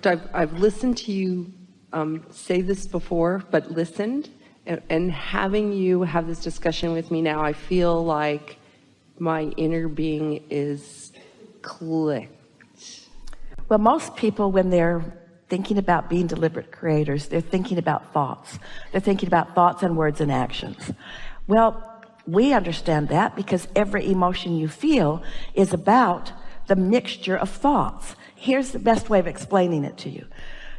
fact, I've listened to you say this before, but listened, and having you have this discussion with me now, I feel like my inner being is clicked. Well, most people, when they're thinking about being deliberate creators, they're thinking about thoughts. They're thinking about thoughts and words and actions. Well, we understand that because every emotion you feel is about the mixture of thoughts. Here's the best way of explaining it to you.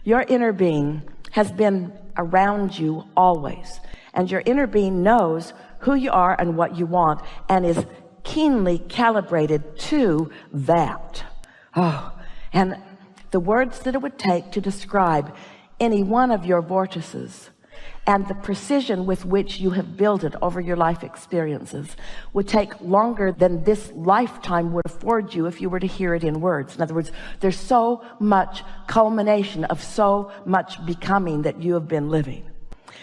Your inner being has been around you always, and your inner being knows who you are and what you want and is keenly calibrated to that. And the words that it would take to describe any one of your vortices and the precision with which you have built it over your life experiences would take longer than this lifetime would afford you if you were to hear it in words. In other words, there's so much culmination of so much becoming that you have been living.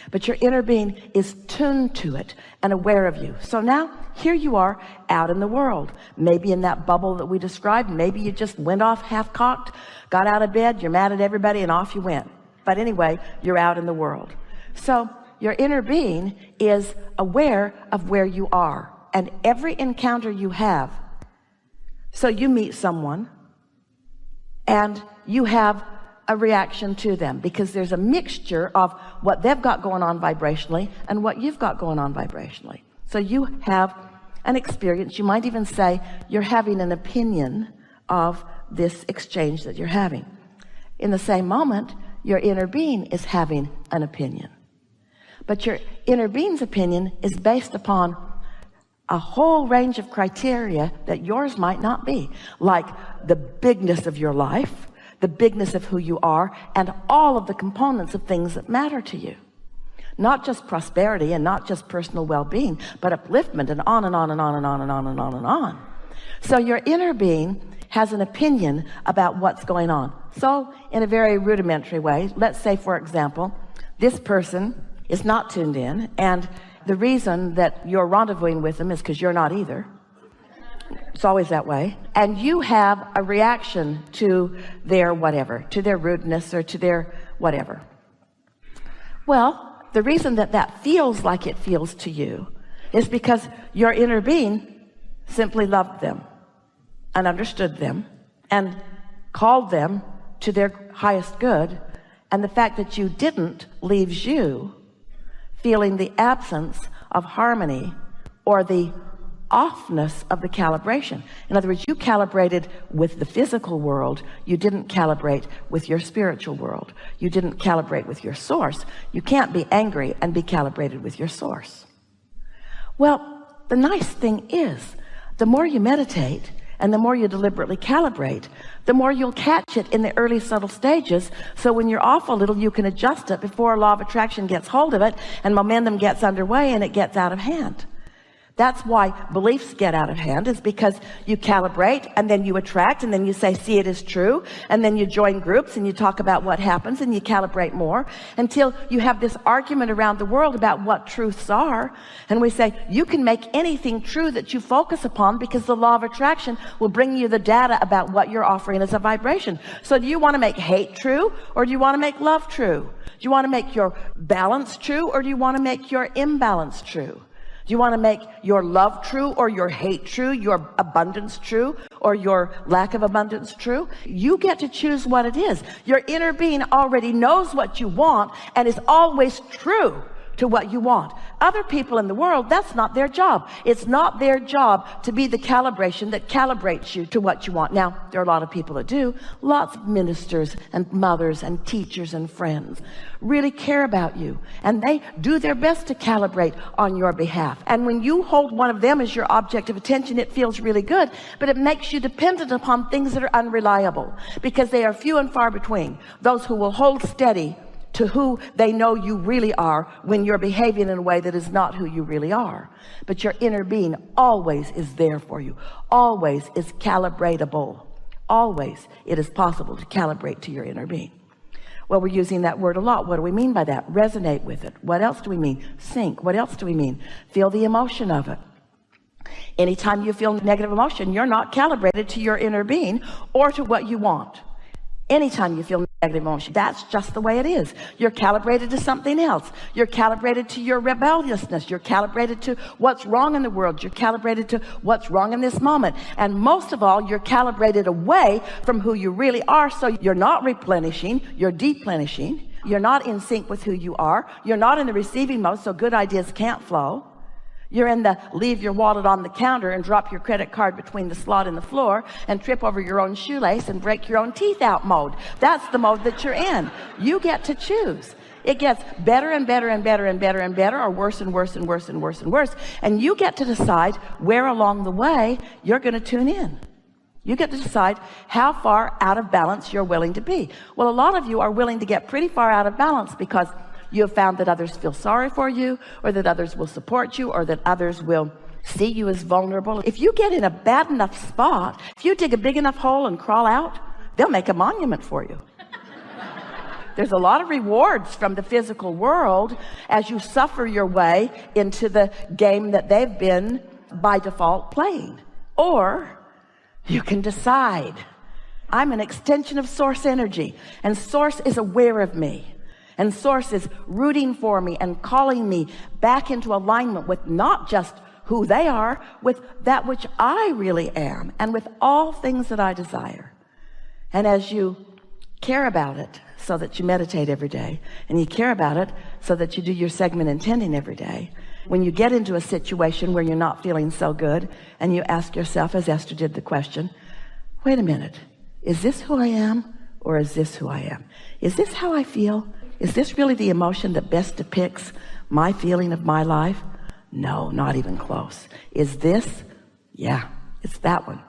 But your inner being is tuned to it and aware of you. So now here you are out in the world, maybe in that bubble that we described. Maybe you just went off half-cocked, got out of bed, you're mad at everybody, and off you went. But anyway, you're out in the world. So your inner being is aware of where you are and every encounter you have. So you meet someone and you have a reaction to them because there's a mixture of what they've got going on vibrationally and what you've got going on vibrationally. So you have an experience. You might even say you're having an opinion of this exchange that you're having. In the same moment, your inner being is having an opinion. But your inner being's opinion is based upon a whole range of criteria that yours might not be, like the bigness of your life, the bigness of who you are, and all of the components of things that matter to you. Not just prosperity and not just personal well-being, but upliftment, and on and on and on and on and on and on and on. So your inner being has an opinion about what's going on. So in a very rudimentary way, let's say, for example, this person is not tuned in, and the reason that you're rendezvousing with them is because you're not either. It's always that way. And you have a reaction to their whatever, to their rudeness or to their whatever. Well, the reason that that feels like it feels to you is because your inner being simply loved them and understood them and called them to their highest good. And the fact that you didn't leaves you feeling the absence of harmony or the offness of the calibration. In other words, you calibrated with the physical world. You didn't calibrate with your spiritual world. You didn't calibrate with your source. You can't be angry and be calibrated with your source. Well, the nice thing is, the more you meditate and the more you deliberately calibrate, the more you'll catch it in the early subtle stages. So when you're off a little, you can adjust it before law of attraction gets hold of it and momentum gets underway and it gets out of hand. That's why beliefs get out of hand, is because you calibrate and then you attract and then you say, see, it is true. And then you join groups and you talk about what happens and you calibrate more until you have this argument around the world about what truths are. And we say, you can make anything true that you focus upon because the law of attraction will bring you the data about what you're offering as a vibration. So do you want to make hate true, or do you want to make love true? Do you want to make your balance true, or do you want to make your imbalance true? Do you want to make your love true or your hate true, your abundance true or your lack of abundance true? You get to choose what it is. Your inner being already knows what you want and is always true to what you want. Other people in the world, that's not their job. It's not their job to be the calibration that calibrates you to what you want. Now, there are a lot of people that do. Lots of ministers and mothers and teachers and friends really care about you, and they do their best to calibrate on your behalf. And when you hold one of them as your object of attention, it feels really good, but it makes you dependent upon things that are unreliable, because they are few and far between, those who will hold steady to who they know you really are when you're behaving in a way that is not who you really are. But your inner being always is there for you, always is calibratable. Always it is possible to calibrate to your inner being. Well, we're using that word a lot. What do we mean by that? Resonate with it. What else do we mean? Sync. What else do we mean? Feel the emotion of it. Anytime you feel negative emotion, you're not calibrated to your inner being or to what you want. Anytime you feel negative emotion. That's just the way it is. You're calibrated to something else. You're calibrated to your rebelliousness. You're calibrated to what's wrong in the world. You're calibrated to what's wrong in this moment. And most of all, you're calibrated away from who you really are. So you're not replenishing, you're deplenishing. You're not in sync with who you are. You're not in the receiving mode, so good ideas can't flow. You're in the leave your wallet on the counter and drop your credit card between the slot and the floor and trip over your own shoelace and break your own teeth out mode. That's the mode that you're in. You get to choose. It gets better and better and better and better and better, or worse and worse and worse and worse and worse. And you get to decide where along the way you're going to tune in. You get to decide how far out of balance you're willing to be. Well, a lot of you are willing to get pretty far out of balance because you have found that others feel sorry for you, or that others will support you, or that others will see you as vulnerable. If you get in a bad enough spot, if you dig a big enough hole and crawl out, they'll make a monument for you. There's a lot of rewards from the physical world as you suffer your way into the game that they've been by default playing. Or you can decide, I'm an extension of source energy, and source is aware of me. And source is rooting for me and calling me back into alignment with not just who they are, with that which I really am, and with all things that I desire. And as you care about it so that you meditate every day, and you care about it so that you do your segment intending every day, when you get into a situation where you're not feeling so good, and you ask yourself, as Esther did, the question, wait a minute, is this who I am, or is this who I am? Is this how I feel? Is this really the emotion that best depicts my feeling of my life? No, not even close. Is this? Yeah, it's that one.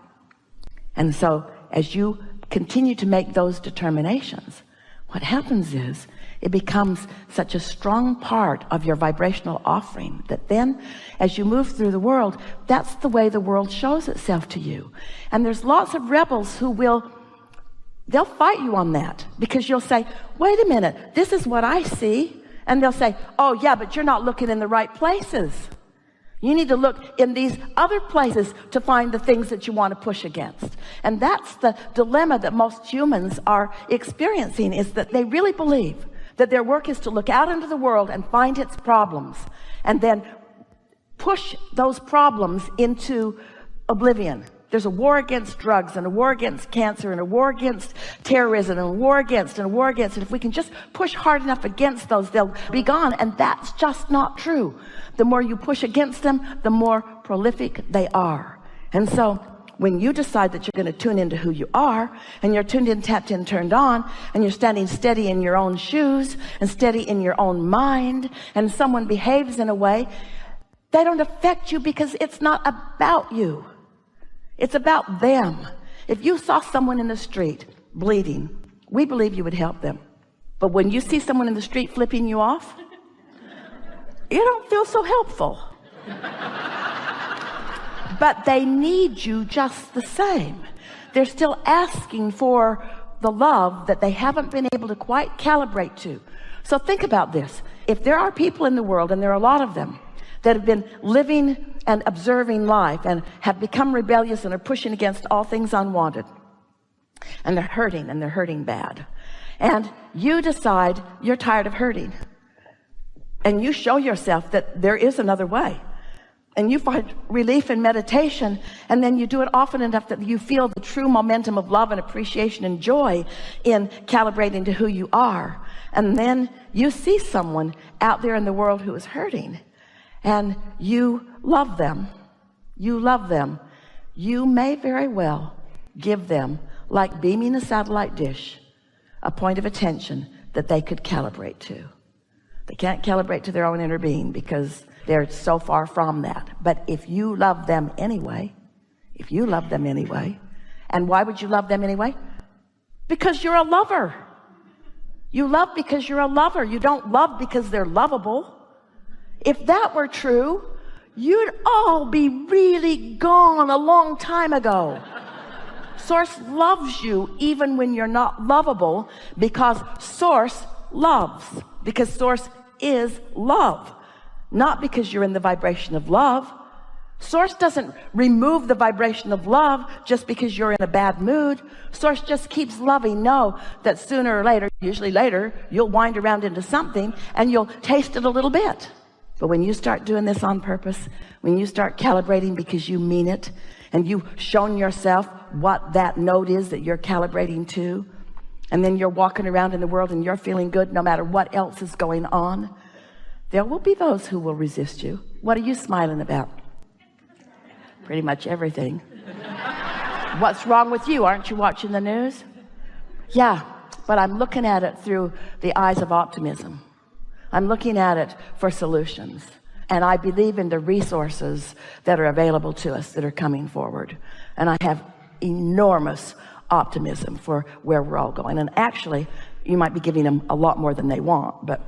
And so as you continue to make those determinations, what happens is it becomes such a strong part of your vibrational offering that then as you move through the world, that's the way the world shows itself to you. And there's lots of rebels who they'll fight you on that, because you'll say, wait a minute, this is what I see. And they'll say, oh yeah, but you're not looking in the right places. You need to look in these other places to find the things that you want to push against. And that's the dilemma that most humans are experiencing, is that they really believe that their work is to look out into the world and find its problems and then push those problems into oblivion. There's a war against drugs, and a war against cancer, and a war against terrorism, and a war against, and a war against. And if we can just push hard enough against those, they'll be gone. And that's just not true. The more you push against them, the more prolific they are. And so when you decide that you're going to tune into who you are, and you're tuned in, tapped in, turned on, and you're standing steady in your own shoes and steady in your own mind, and someone behaves in a way, they don't affect you because it's not about you. It's about them. If you saw someone in the street bleeding, we believe you would help them. But when you see someone in the street flipping you off, you don't feel so helpful. But they need you just the same. They're still asking for the love that they haven't been able to quite calibrate to. So think about this. If there are people in the world, and there are a lot of them, that have been living and observing life and have become rebellious and are pushing against all things unwanted, and they're hurting bad, and you decide you're tired of hurting, and you show yourself that there is another way, and you find relief in meditation, and then you do it often enough that you feel the true momentum of love and appreciation and joy in calibrating to who you are, and then you see someone out there in the world who is hurting, and you love them. You love them. You may very well give them, like beaming a satellite dish, a point of attention that they could calibrate to. They can't calibrate to their own inner being because they're so far from that. But if you love them anyway, and why would you love them anyway? Because you're a lover. You love because you're a lover. You don't love because they're lovable. If that were true, you'd all be really gone a long time ago. Source loves you even when you're not lovable, because Source loves, because Source is love, not because you're in the vibration of love. Source doesn't remove the vibration of love just because you're in a bad mood. Source just keeps loving. Know that sooner or later, usually later, you'll wind around into something and you'll taste it a little bit. But when you start doing this on purpose, when you start calibrating because you mean it, and you've shown yourself what that note is that you're calibrating to, and then you're walking around in the world and you're feeling good no matter what else is going on, there will be those who will resist you. What are you smiling about? Pretty much everything. What's wrong with you? Aren't you watching the news? Yeah, but I'm looking at it through the eyes of optimism. I'm looking at it for solutions. And I believe in the resources that are available to us that are coming forward. And I have enormous optimism for where we're all going. And actually, you might be giving them a lot more than they want, but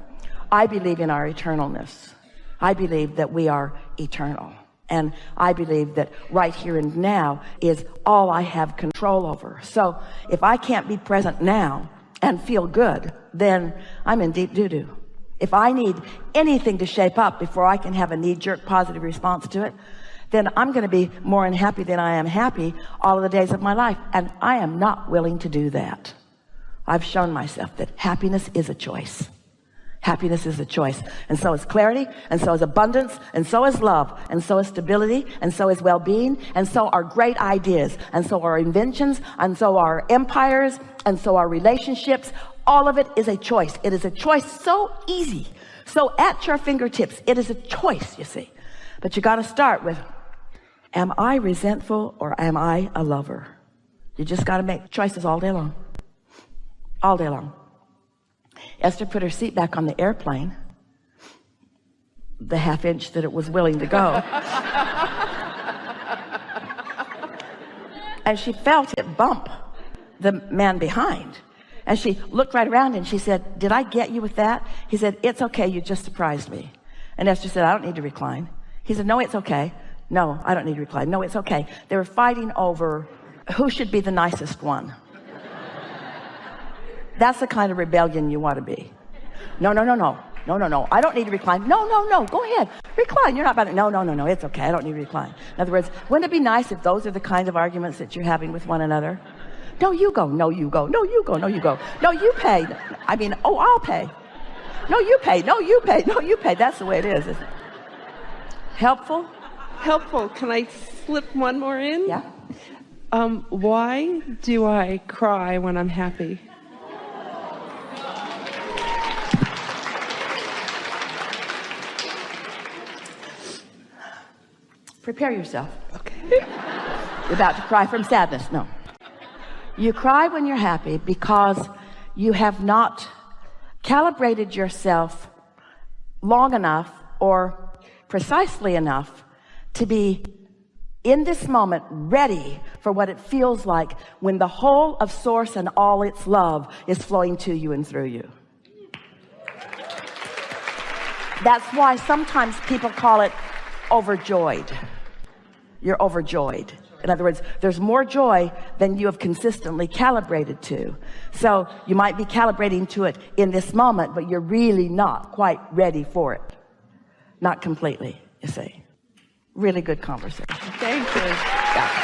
I believe in our eternalness. I believe that we are eternal. And I believe that right here and now is all I have control over. So if I can't be present now and feel good, then I'm in deep doo-doo. If I need anything to shape up before I can have a knee-jerk positive response to it, then I'm going to be more unhappy than I am happy all of the days of my life. And I am not willing to do that. I've shown myself that happiness is a choice. Happiness is a choice. And so is clarity, and so is abundance, and so is love, and so is stability, and so is well-being, and so are great ideas, and so are inventions, and so are empires, and so are relationships. All of it is a choice. It is a choice so easy, so at your fingertips. It is a choice, you see. But you got to start with, am I resentful or am I a lover? You just got to make choices all day long. All day long. Esther put her seat back on the airplane, the half inch that it was willing to go. And she felt it bump the man behind. And she looked right around and she said, did I get you with that? He said, it's okay, you just surprised me. And Esther said, I don't need to recline. He said, no, it's okay. No, I don't need to recline. No, it's okay. They were fighting over who should be the nicest one. That's the kind of rebellion you want to be. No, no, no, no. No, no, no. I don't need to recline. No, no, no. Go ahead. Recline. You're not about it. No, no, no, no. It's okay. I don't need to recline. In other words, wouldn't it be nice if those are the kinds of arguments that you're having with one another? No, you go. No, you go. No, you go. No, you go. No, you pay. I mean, oh, I'll pay. No, you pay. No, you pay. No, you pay. That's the way it is, isn't it? Helpful? Helpful. Can I slip one more in? Yeah. Why do I cry when I'm happy? Prepare yourself. Okay. You're about to cry from sadness. No. You cry when you're happy because you have not calibrated yourself long enough or precisely enough to be in this moment ready for what it feels like when the whole of Source and all its love is flowing to you and through you. That's why sometimes people call it overjoyed. You're overjoyed. In other words, there's more joy than you have consistently calibrated to. So you might be calibrating to it in this moment, but you're really not quite ready for it. Not completely, you see. Really good conversation. Thank you. Yeah.